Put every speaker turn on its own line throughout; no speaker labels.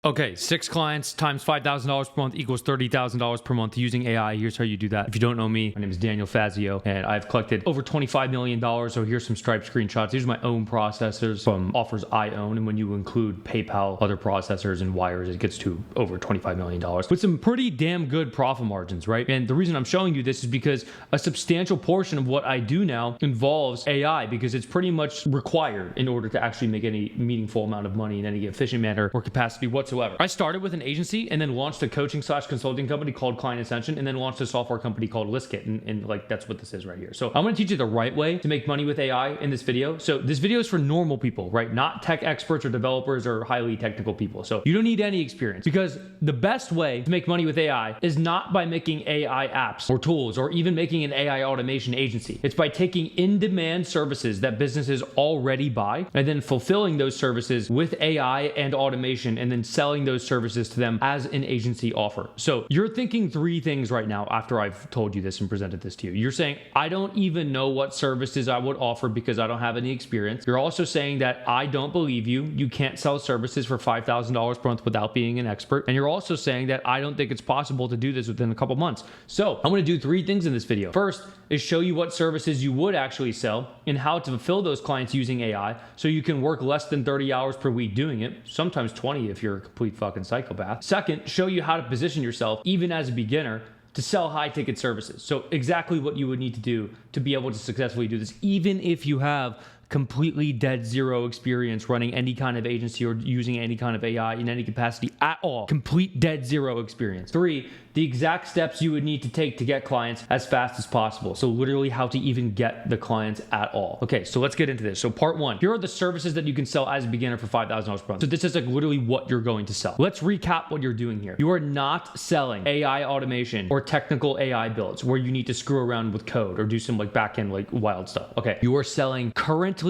Okay, 6 clients times $5,000 per month equals $30,000 per month using AI. Here's how you do that. If you don't know me, my name is Daniel Fazio, and I've collected over $25 million. So here's some Stripe screenshots. These are my own processors from offers I own. And when you include PayPal, other processors, and wires, it gets to over $25 million with some pretty damn good profit margins, right? And the reason I'm showing you this is because a substantial portion of what I do now involves AI because it's pretty much required in order to actually make any meaningful amount of money in any efficient manner or capacity whatsoever. I started with an agency and then launched a coaching/consulting company called Client Ascension and then launched a software company called ListKit. And like, that's what this is right here. So I'm going to teach you the right way to make money with AI in this video. So this video is for normal people, right? Not tech experts or developers or highly technical people. So you don't need any experience because the best way to make money with AI is not by making AI apps or tools or even making an AI automation agency. It's by taking in-demand services that businesses already buy and then fulfilling those services with AI and automation and then selling those services to them as an agency offer. So you're thinking 3 things right now after I've told you this and presented this to you. You're saying, I don't even know what services I would offer because I don't have any experience. You're also saying that I don't believe you. You can't sell services for $5,000 per month without being an expert. And you're also saying that I don't think it's possible to do this within a couple months. So I'm going to do 3 things in this video. First is show you what services you would actually sell and how to fulfill those clients using AI so you can work less than 30 hours per week doing it, sometimes 20 if you're a complete fucking psychopath. Second, show you how to position yourself, even as a beginner, to sell high ticket services. So exactly what you would need to do to be able to successfully do this, even if you have completely dead zero experience running any kind of agency or using any kind of AI in any capacity at all. Complete dead zero experience. 3, the exact steps you would need to take to get clients as fast as possible. So literally how to even get the clients at all. Okay, so let's get into this. So part 1, here are the services that you can sell as a beginner for $5,000 per month. So this is like literally what you're going to sell. Let's recap what you're doing here. You are not selling AI automation or technical AI builds where you need to screw around with code or do some like backend like wild stuff. Okay, you are selling currently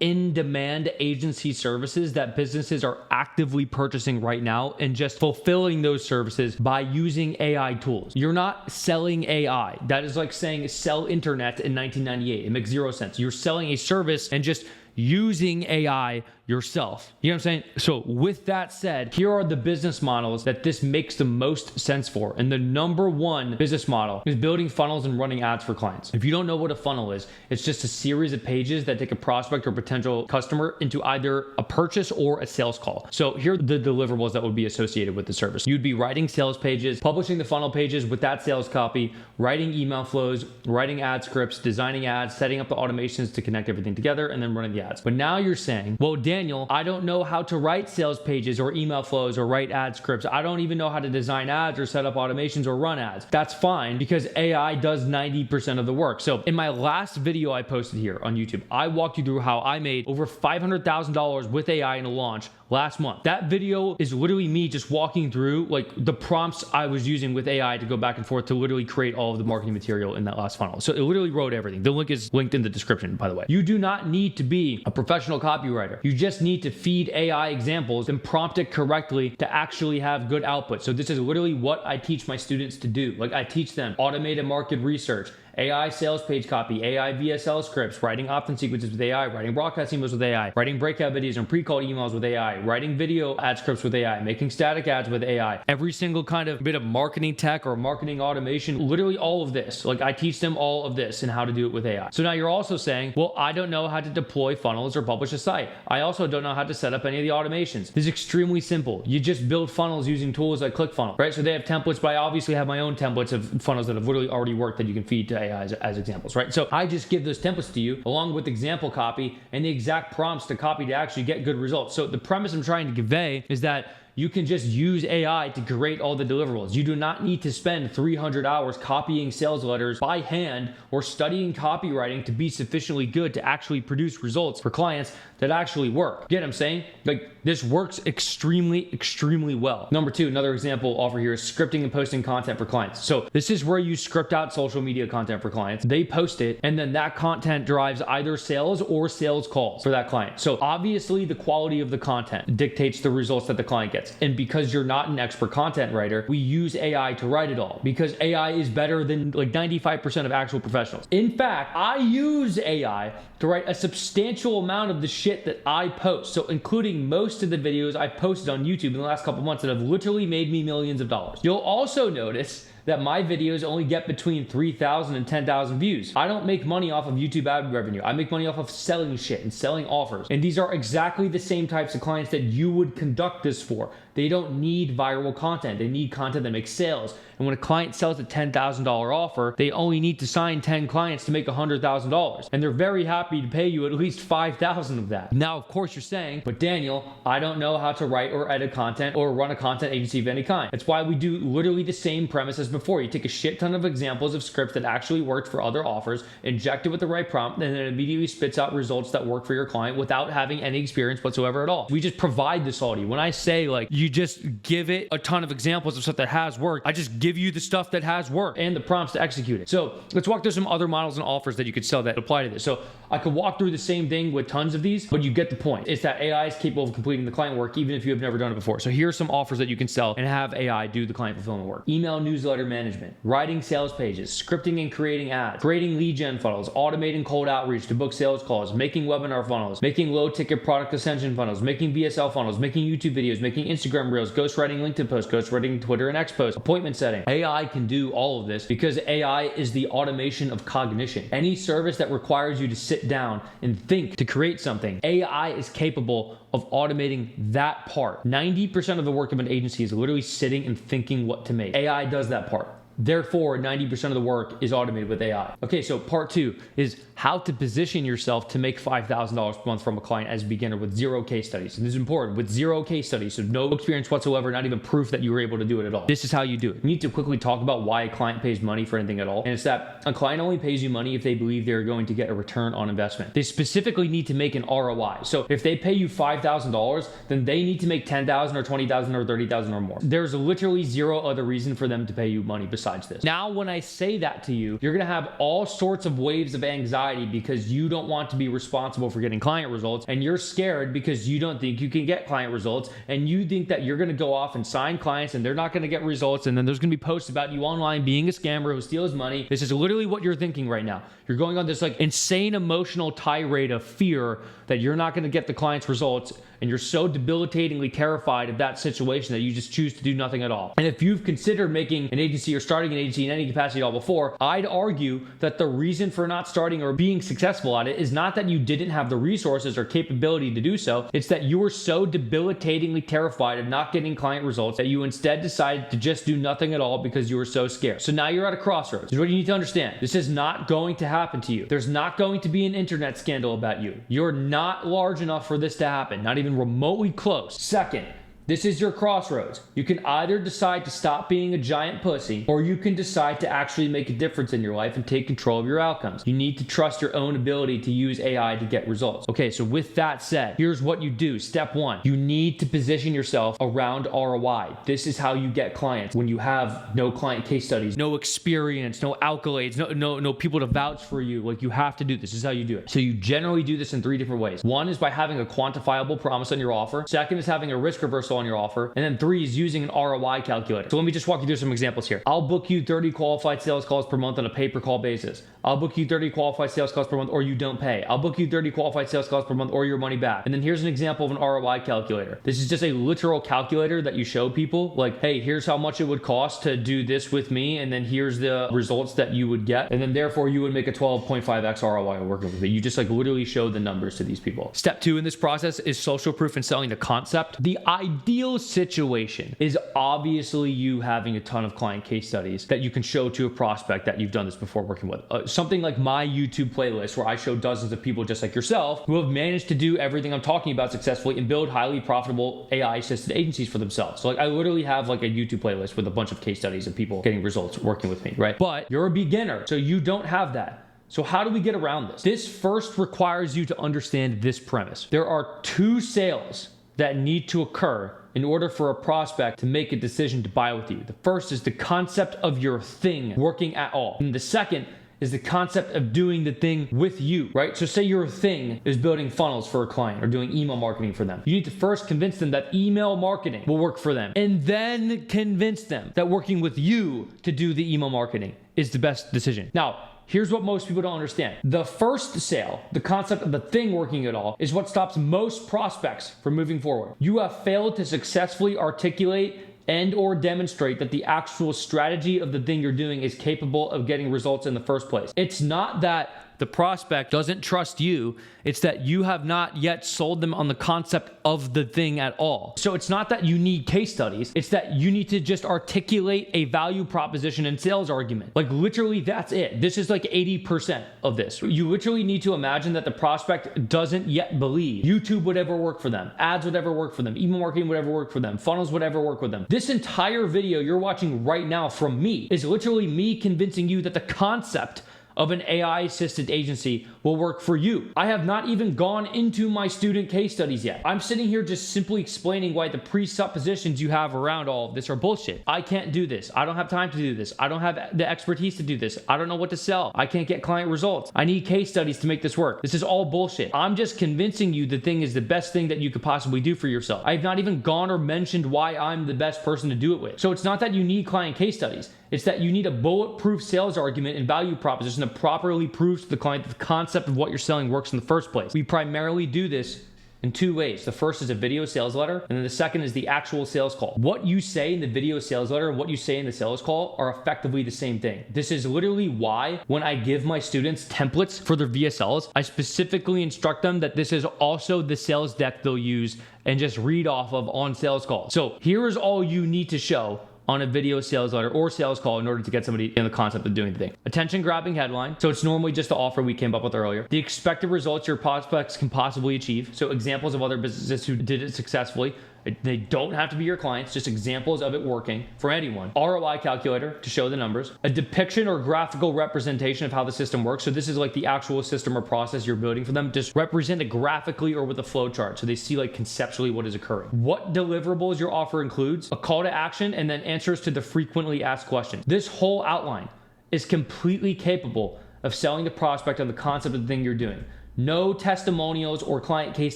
in-demand agency services that businesses are actively purchasing right now and just fulfilling those services by using AI tools. You're not selling AI. That is like saying sell internet in 1998. It makes 0 sense. You're selling a service and just using AI yourself. You know what I'm saying? So with that said, here are the business models that this makes the most sense for. And the number 1 business model is building funnels and running ads for clients. If you don't know what a funnel is, it's just a series of pages that take a prospect or potential customer into either a purchase or a sales call. So here are the deliverables that would be associated with the service. You'd be writing sales pages, publishing the funnel pages with that sales copy, writing email flows, writing ad scripts, designing ads, setting up the automations to connect everything together, and then running the ads. But now you're saying, well, Daniel, I don't know how to write sales pages or email flows or write ad scripts. I don't even know how to design ads or set up automations or run ads. That's fine because AI does 90% of the work. So in my last video I posted here on YouTube, I walked you through how I made over $500,000 with AI in a launch last month. That video is literally me just walking through like the prompts I was using with AI to go back and forth to literally create all of the marketing material in that last funnel. So it literally wrote everything. The link is linked in the description, by the way. You do not need to be a professional copywriter. You just need to feed AI examples and prompt it correctly to actually have good output. So this is literally what I teach my students to do. Like I teach them automated market research, AI sales page copy, AI VSL scripts, writing opt-in sequences with AI, writing broadcast emails with AI, writing breakout videos and pre-called emails with AI, writing video ad scripts with AI, making static ads with AI, every single kind of bit of marketing tech or marketing automation, literally all of this. Like I teach them all of this and how to do it with AI. So now you're also saying, well, I don't know how to deploy funnels or publish a site. I also don't know how to set up any of the automations. This is extremely simple. You just build funnels using tools like ClickFunnels, right? So they have templates, but I obviously have my own templates of funnels that have literally already worked that you can feed to AI as examples, right? So I just give those templates to you along with example copy and the exact prompts to copy to actually get good results. So the premise I'm trying to convey is that you can just use AI to create all the deliverables. You do not need to spend 300 hours copying sales letters by hand or studying copywriting to be sufficiently good to actually produce results for clients that actually work. Get what I'm saying? Like this works extremely well. Number 2, another example offer here is scripting and posting content for clients. So this is where you script out social media content for clients. They post it and then that content drives either sales or sales calls for that client. So obviously the quality of the content dictates the results that the client gets. And because you're not an expert content writer, we use AI to write it all because AI is better than like 95% of actual professionals. In fact, I use AI to write a substantial amount of the shit that I post. So including most of the videos I've posted on YouTube in the last couple months that have literally made me millions of dollars. You'll also notice that my videos only get between 3,000 and 10,000 views. I don't make money off of YouTube ad revenue. I make money off of selling shit and selling offers. And these are exactly the same types of clients that you would conduct this for. They don't need viral content. They need content that makes sales. And when a client sells a $10,000 offer, they only need to sign 10 clients to make $100,000. And they're very happy to pay you at least 5,000 of that. Now, of course, you're saying, but Daniel, I don't know how to write or edit content or run a content agency of any kind. That's why we do literally the same premise as before. You take a shit ton of examples of scripts that actually worked for other offers, inject it with the right prompt, and then it immediately spits out results that work for your client without having any experience whatsoever at all. We just provide this all to you. When I say like, you just give it a ton of examples of stuff that has worked, I just give you the stuff that has worked and the prompts to execute it. So let's walk through some other models and offers that you could sell that apply to this. So I could walk through the same thing with tons of these, but you get the point. It's that AI is capable of completing the client work even if you have never done it before. So here are some offers that you can sell and have AI do the client fulfillment work. Email newsletter management, writing sales pages, scripting and creating ads, creating lead gen funnels, automating cold outreach to book sales calls, making webinar funnels, making low ticket product ascension funnels, making VSL funnels, making YouTube videos, making Instagram reels, ghostwriting LinkedIn posts, ghostwriting Twitter and X posts, appointment setting. AI can do all of this because AI is the automation of cognition. Any service that requires you to sit down and think to create something, AI is capable of automating that part. 90% of the work of an agency is literally sitting and thinking what to make. AI does that part. Therefore, 90% of the work is automated with AI. Okay, so part two is how to position yourself to make $5,000 per month from a client as a beginner with 0 case studies. And this is important, with 0 case studies, so no experience whatsoever, not even proof that you were able to do it at all. This is how you do it. You need to quickly talk about why a client pays money for anything at all. And it's that a client only pays you money if they believe they're going to get a return on investment. They specifically need to make an ROI. So if they pay you $5,000, then they need to make $10,000 or $20,000 or $30,000 or more. There's literally 0 other reason for them to pay you money besides this. Now, when I say that to you, you're going to have all sorts of waves of anxiety because you don't want to be responsible for getting client results, and you're scared because you don't think you can get client results, and you think that you're going to go off and sign clients and they're not going to get results, and then there's going to be posts about you online being a scammer who steals money. This is literally what you're thinking right now. You're going on this like insane emotional tirade of fear that you're not going to get the client's results, and you're so debilitatingly terrified of that situation that you just choose to do nothing at all. And if you've considered making an agency or starting an agency in any capacity at all before, I'd argue that the reason for not starting or being successful at it is not that you didn't have the resources or capability to do so. It's that you were so debilitatingly terrified of not getting client results that you instead decided to just do nothing at all because you were so scared. So now you're at a crossroads. This is what you need to understand. This is not going to happen to you. There's not going to be an internet scandal about you. You're not large enough for this to happen, not even remotely close. Second, this is your crossroads. You can either decide to stop being a giant pussy, or you can decide to actually make a difference in your life and take control of your outcomes. You need to trust your own ability to use AI to get results. Okay, so with that said, here's what you do. Step one, you need to position yourself around ROI. This is how you get clients. When you have no client case studies, no experience, no accolades, no people to vouch for you, like you have to do this. This is how you do it. So you generally do this in 3 different ways. One is by having a quantifiable promise on your offer. Second is having a risk reversal on your offer. And then 3 is using an ROI calculator. So let me just walk you through some examples here. I'll book you 30 qualified sales calls per month on a pay-per-call basis. I'll book you 30 qualified sales calls per month or you don't pay. I'll book you 30 qualified sales calls per month or your money back. And then here's an example of an ROI calculator. This is just a literal calculator that you show people like, hey, here's how much it would cost to do this with me. And then here's the results that you would get. And then therefore you would make a 12.5x ROI working with it. You just like literally show the numbers to these people. Step 2 in this process is social proof and selling the concept. The ideal situation is obviously you having a ton of client case studies that you can show to a prospect that you've done this before working with. Something like my YouTube playlist where I show dozens of people just like yourself who have managed to do everything I'm talking about successfully and build highly profitable AI assisted agencies for themselves. So like I literally have like a YouTube playlist with a bunch of case studies of people getting results working with me, right? But you're a beginner, so you don't have that. So how do we get around this? This first requires you to understand this premise. There are 2 sales that need to occur in order for a prospect to make a decision to buy with you. The first is the concept of your thing working at all. And the second is the concept of doing the thing with you, right? So say your thing is building funnels for a client or doing email marketing for them. You need to first convince them that email marketing will work for them, and then convince them that working with you to do the email marketing is the best decision. Now, Here's what most people don't understand. The first sale, the concept of the thing working at all, is what stops most prospects from moving forward. You have failed to successfully articulate and or demonstrate that the actual strategy of the thing you're doing is capable of getting results in the first place. It's not that the prospect doesn't trust you, it's that you have not yet sold them on the concept of the thing at all. So it's not that you need case studies, it's that you need to just articulate a value proposition and sales argument. Like literally that's it. This is like 80% of this. You literally need to imagine that the prospect doesn't yet believe YouTube would ever work for them, ads would ever work for them, email marketing would ever work for them, funnels would ever work with them. This entire video you're watching right now from me is literally me convincing you that the concept of an AI assisted agency will work for you. I have not even gone into my student case studies yet. I'm sitting here just simply explaining why the presuppositions you have around all of this are bullshit. I can't do this. I don't have time to do this. I don't have the expertise to do this. I don't know what to sell. I can't get client results. I need case studies to make this work. This is all bullshit. I'm just convincing you the thing is the best thing that you could possibly do for yourself. I have not even gone or mentioned why I'm the best person to do it with. So it's not that you need client case studies. It's that you need a bulletproof sales argument and value proposition that properly proves to the client that the concept of what you're selling works in the first place. We primarily do this in two ways. The first is a video sales letter, and then the second is the actual sales call. What you say in the video sales letter and what you say in the sales call are effectively the same thing. This is literally why when I give my students templates for their VSLs, I specifically instruct them that this is also the sales deck they'll use and just read off of on sales calls. So here is all you need to show on a video sales letter or sales call in order to get somebody in the concept of doing the thing. Attention grabbing headline. So it's normally just the offer we came up with earlier. The expected results your prospects can possibly achieve. So examples of other businesses who did it successfully. They don't have to be your clients, just examples of it working for anyone. ROI calculator to show the numbers. A depiction or graphical representation of how the system works. So this is like the actual system or process you're building for them. Just represent it graphically or with a flow chart so they see like conceptually what is occurring. What deliverables your offer includes. A call to action and then answers to the frequently asked questions. This whole outline is completely capable of selling the prospect on the concept of the thing you're doing. No testimonials or client case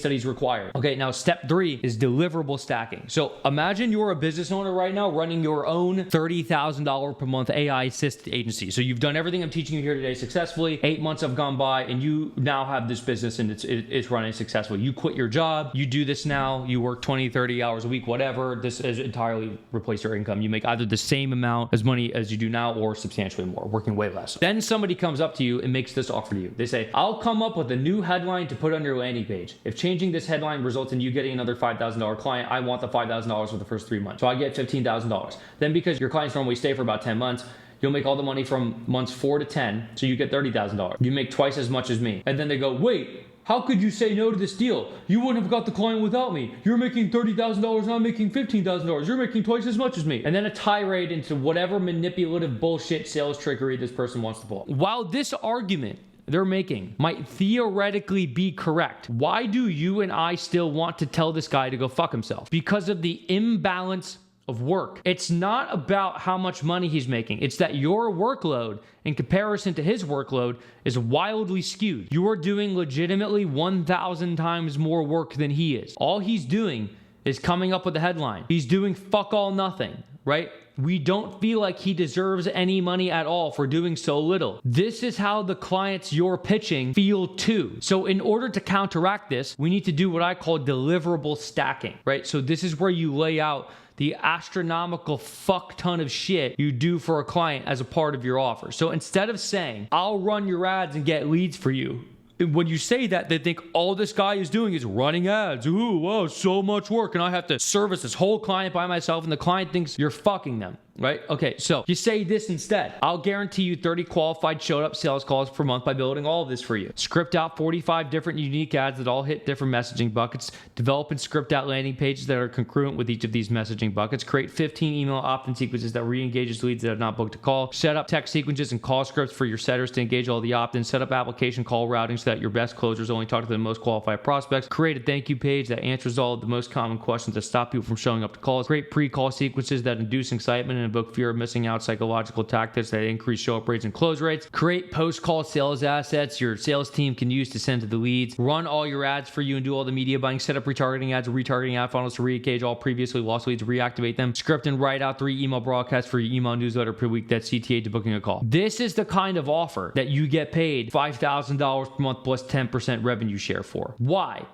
studies required. Okay, now step 3 is deliverable stacking. So imagine you're a business owner right now running your own $30,000 per month AI assisted agency. So you've done everything I'm teaching you here today successfully. 8 months have gone by and you now have this business and it's running successfully. You quit your job, you do this now, you work 20, 30 hours a week, whatever. This has entirely replaced your income. You make either the same amount as money as you do now or substantially more, working way less. Then somebody comes up to you and makes this offer to you. They say, I'll come up with a new headline to put on your landing page. If changing this headline results in you getting another $5,000 client, I want the $5,000 for the first 3 months. So I get $15,000. Then because your clients normally stay for about 10 months, you'll make all the money from months 4 to 10. So you get $30,000. You make twice as much as me. And then they go, wait, how could you say no to this deal? You wouldn't have got the client without me. You're making $30,000 and I'm making $15,000. You're making twice as much as me. And then a tirade into whatever manipulative bullshit sales trickery this person wants to pull. While this argument they're making might theoretically be correct, why do you and I still want to tell this guy to go fuck himself? Because of the imbalance of work. It's not about how much money he's making. It's that your workload in comparison to his workload is wildly skewed. You are doing legitimately 1,000 times more work than he is. All he's doing is coming up with a headline. He's doing fuck all nothing, right? We don't feel like he deserves any money at all for doing so little. This is how the clients you're pitching feel too. So in order to counteract this, we need to do what I call deliverable stacking, right? So this is where you lay out the astronomical fuck ton of shit you do for a client as a part of your offer. So instead of saying, I'll run your ads and get leads for you, when you say that, they think all this guy is doing is running ads. Ooh, wow, so much work. And I have to service this whole client by myself. And the client thinks you're fucking them, right? Okay, so you say this instead. I'll guarantee you 30 qualified showed up sales calls per month by building all of this for you. Script out 45 different unique ads that all hit different messaging buckets. Develop and script out landing pages that are congruent with each of these messaging buckets. Create 15 email opt-in sequences that re-engages leads that have not booked a call. Set up text sequences and call scripts for your setters to engage all the opt-ins. Set up application call routing so that your best closers only talk to the most qualified prospects. Create a thank you page that answers all of the most common questions that stop people from showing up to calls. Create pre-call sequences that induce excitement and invoke fear of missing out, psychological tactics that increase show-up rates and close rates. Create post-call sales assets your sales team can use to send to the leads. Run all your ads for you and do all the media buying. Set up retargeting ads, retargeting ad funnels to re-engage all previously lost leads, reactivate them. Script and write out 3 email broadcasts for your email newsletter per week. That's CTA to booking a call. This is the kind of offer that you get paid $5,000 per month plus 10% revenue share for. Why?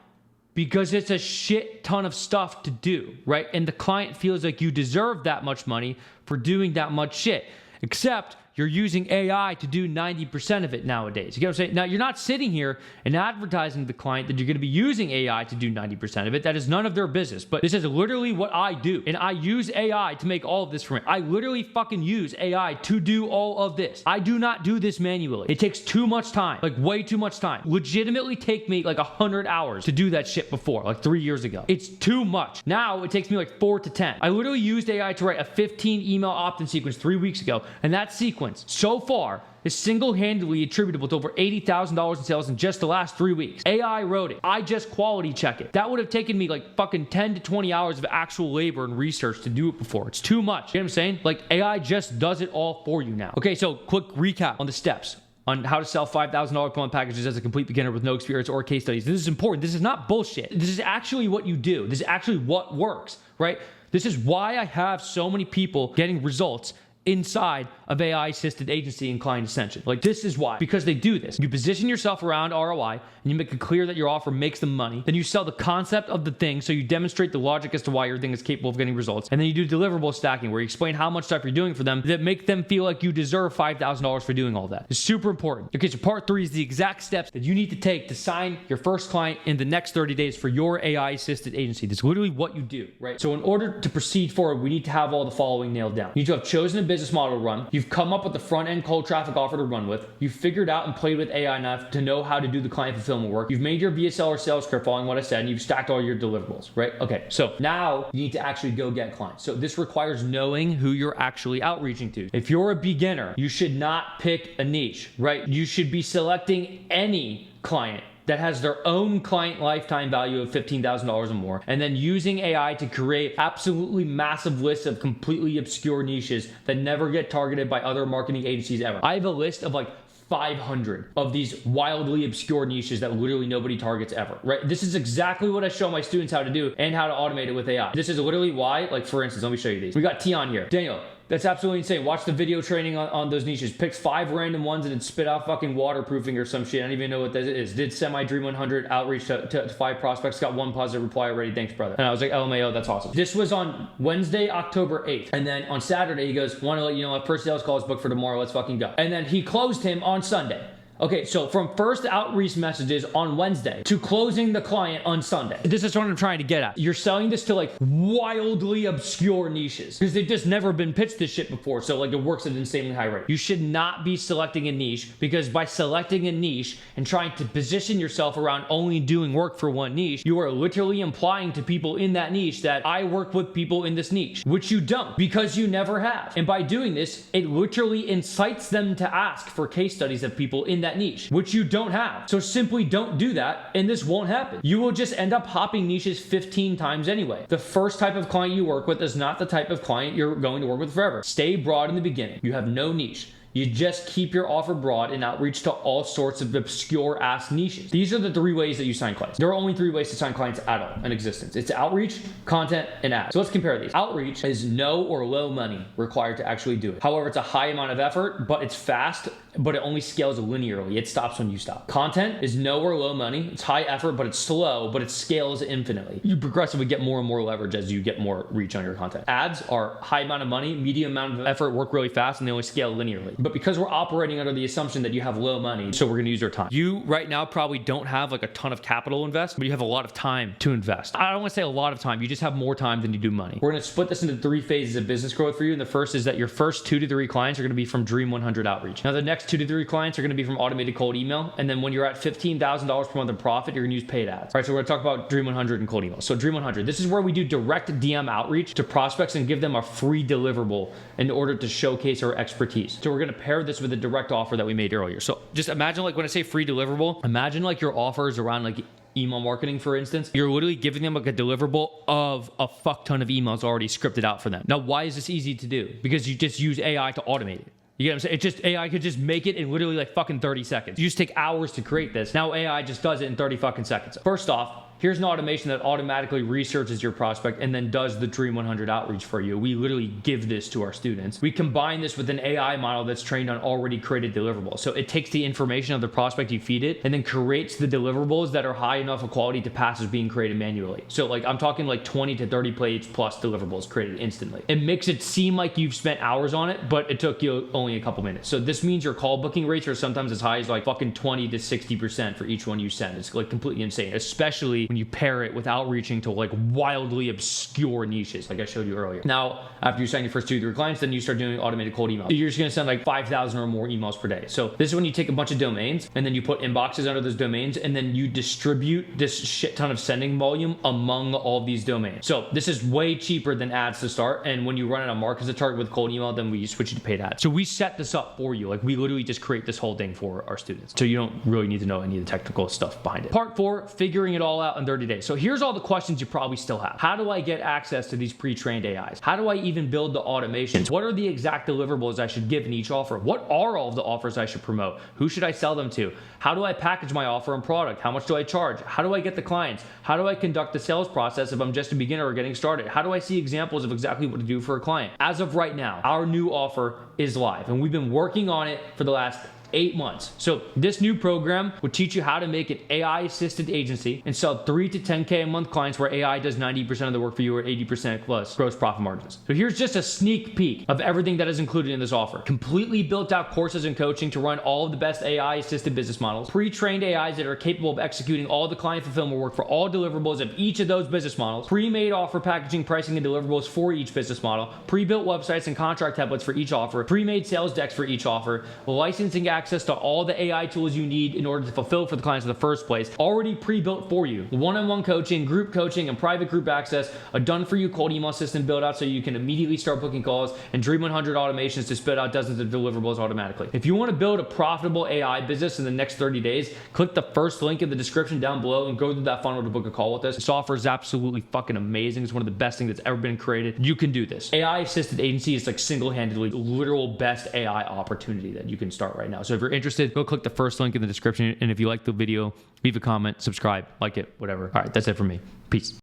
Because it's a shit ton of stuff to do, right? And the client feels like you deserve that much money for doing that much shit. Except you're using AI to do 90% of it nowadays. You get what I'm saying? Now, you're not sitting here and advertising to the client that you're going to be using AI to do 90% of it. That is none of their business. But this is literally what I do. And I use AI to make all of this for me. I literally fucking use AI to do all of this. I do not do this manually. It takes too much time, like way too much time. Legitimately take me like 100 hours to do that shit before, like 3 years ago. It's too much. Now it takes me like 4 to 10. I literally used AI to write a 15 email opt-in sequence 3 weeks ago. And that sequence so far is single-handedly attributable to over $80,000 in sales in just the last 3 weeks. AI wrote it. I just quality check it. That would have taken me like fucking 10 to 20 hours of actual labor and research to do it before. It's too much. You know what I'm saying? Like AI just does it all for you now. Okay, so quick recap on the steps on how to sell $5,000 per month packages as a complete beginner with no experience or case studies. This is important. This is not bullshit. This is actually what you do. This is actually what works, right? This is why I have so many people getting results inside of AI-assisted agency and client ascension. Like, this is why. Because they do this. You position yourself around ROI, and you make it clear that your offer makes them money. Then you sell the concept of the thing, so you demonstrate the logic as to why your thing is capable of getting results. And then you do deliverable stacking, where you explain how much stuff you're doing for them that make them feel like you deserve $5,000 for doing all that. It's super important. Okay, so part 3 is the exact steps that you need to take to sign your first client in the next 30 days for your AI-assisted agency. That's literally what you do, right? So in order to proceed forward, we need to have all the following nailed down. You need to have chosen a business model to run. You've come up with the front-end cold traffic offer to run with. You've figured out and played with AI enough to know how to do the client fulfillment work. You've made your VSL or sales script following what I said, and you've stacked all your deliverables, right? Okay, so now you need to actually go get clients. So this requires knowing who you're actually outreaching to. If you're a beginner, you should not pick a niche, right? You should be selecting any client that has their own client lifetime value of $15,000 or more, and then using AI to create absolutely massive lists of completely obscure niches that never get targeted by other marketing agencies ever. I have a list of like 500 of these wildly obscure niches that literally nobody targets ever, right? This is exactly what I show my students how to do and how to automate it with AI. This is literally why, like for instance, let me show you these. We got Tion here. Daniel, that's absolutely insane. Watch the video training on those niches. Picked 5 random ones and it spit out fucking waterproofing or some shit. I don't even know what that is. Did semi-Dream 100 outreach to 5 prospects. Got 1 positive reply already. Thanks, brother. And I was like, LMAO, that's awesome. This was on Wednesday, October 8th. And then on Saturday, he goes, want to let you know, my first sales call is booked for tomorrow. Let's fucking go. And then he closed him on Sunday. Okay, so from first outreach messages on Wednesday to closing the client on Sunday. This is what I'm trying to get at. You're selling this to like wildly obscure niches because they've just never been pitched this shit before. So like it works at an insanely high rate. You should not be selecting a niche because by selecting a niche and trying to position yourself around only doing work for one niche, you are literally implying to people in that niche that I work with people in this niche, which you don't because you never have. And by doing this, it literally incites them to ask for case studies of people in that niche, which you don't have. So simply don't do that and this won't happen. You will just end up hopping niches 15 times anyway. The first type of client you work with is not the type of client you're going to work with forever. Stay broad in the beginning. You have no niche. You just keep your offer broad and outreach to all sorts of obscure ass niches. These are the 3 ways that you sign clients. There are only 3 ways to sign clients at all in existence. It's outreach, content, and ads. So let's compare these. Outreach is no or low money required to actually do it. However, it's a high amount of effort, but it's fast, but it only scales linearly. It stops when you stop. Content is no or low money. It's high effort, but it's slow, but it scales infinitely. You progressively get more and more leverage as you get more reach on your content. Ads are high amount of money, medium amount of effort, work really fast, and they only scale linearly. But because we're operating under the assumption that you have low money, so we're going to use our time. You right now probably don't have like a ton of capital invest, but you have a lot of time to invest. I don't want to say a lot of time. You just have more time than you do money. We're going to split this into 3 phases of business growth for you. And the first is that your first 2 to 3 clients are going to be from Dream 100 outreach. Now the next 2 to 3 clients are going to be from automated cold email. And then when you're at $15,000 per month in profit, you're going to use paid ads. All right, so we're going to talk about Dream 100 and cold email. So Dream 100, this is where we do direct DM outreach to prospects and give them a free deliverable in order to showcase our expertise. So we're going to pair this with a direct offer that we made earlier. So just imagine, like when I say free deliverable, imagine like your offer is around like email marketing, for instance, you're literally giving them like a deliverable of a fuck ton of emails already scripted out for them. Now, why is this easy to do? Because you just use AI to automate it. You get what I'm saying? It's just AI could just make it in literally like fucking 30 seconds. You just take hours to create this. Now AI just does it in 30 fucking seconds. First off, here's an automation that automatically researches your prospect and then does the Dream 100 outreach for you. We literally give this to our students. We combine this with an AI model that's trained on already created deliverables. So it takes the information of the prospect, you feed it, and then creates the deliverables that are high enough of quality to pass as being created manually. So like I'm talking like 20 to 30 page plus deliverables created instantly. It makes it seem like you've spent hours on it, but it took you only a couple minutes. So this means your call booking rates are sometimes as high as like fucking 20 to 60% for each one you send. It's like completely insane, especially when you pair it with outreaching to like wildly obscure niches like I showed you earlier. Now, after you sign your first 2 to 3 clients, then you start doing automated cold email. You're just gonna send like 5,000 or more emails per day. So this is when you take a bunch of domains and then you put inboxes under those domains and then you distribute this shit ton of sending volume among all these domains. So this is way cheaper than ads to start. And when you run it on market as a target with cold email, then we switch it to paid ads. So we set this up for you. Like we literally just create this whole thing for our students. So you don't really need to know any of the technical stuff behind it. Part 4, figuring it all out in 30 days. So here's all the questions you probably still have. How do I get access to these pre-trained AIs? How do I even build the automations? What are the exact deliverables I should give in each offer? What are all of the offers I should promote? Who should I sell them to? How do I package my offer and product? How much do I charge? How do I get the clients? How do I conduct the sales process if I'm just a beginner or getting started? How do I see examples of exactly what to do for a client? As of right now, our new offer is live and we've been working on it for the last 8 months. So this new program will teach you how to make an AI assisted agency and sell 3 to 10K a month clients where AI does 90% of the work for you or 80% plus gross profit margins. So here's just a sneak peek of everything that is included in this offer. Completely built out courses and coaching to run all of the best AI assisted business models, pre-trained AIs that are capable of executing all the client fulfillment work for all deliverables of each of those business models, pre-made offer packaging, pricing, and deliverables for each business model, pre-built websites and contract templates for each offer, pre-made sales decks for each offer, licensing access to all the AI tools you need in order to fulfill for the clients in the first place, already pre-built for you. One-on-one coaching, group coaching, and private group access, a done-for-you cold email system built out so you can immediately start booking calls, and Dream 100 automations to spit out dozens of deliverables automatically. If you want to build a profitable AI business in the next 30 days, click the first link in the description down below and go through that funnel to book a call with us. This offer is absolutely fucking amazing. It's one of the best things that's ever been created. You can do this. AI-assisted agency is like single-handedly literal best AI opportunity that you can start right now. So if you're interested, go click the first link in the description. And if you like the video, leave a comment, subscribe, like it, whatever. All right, that's it for me. Peace.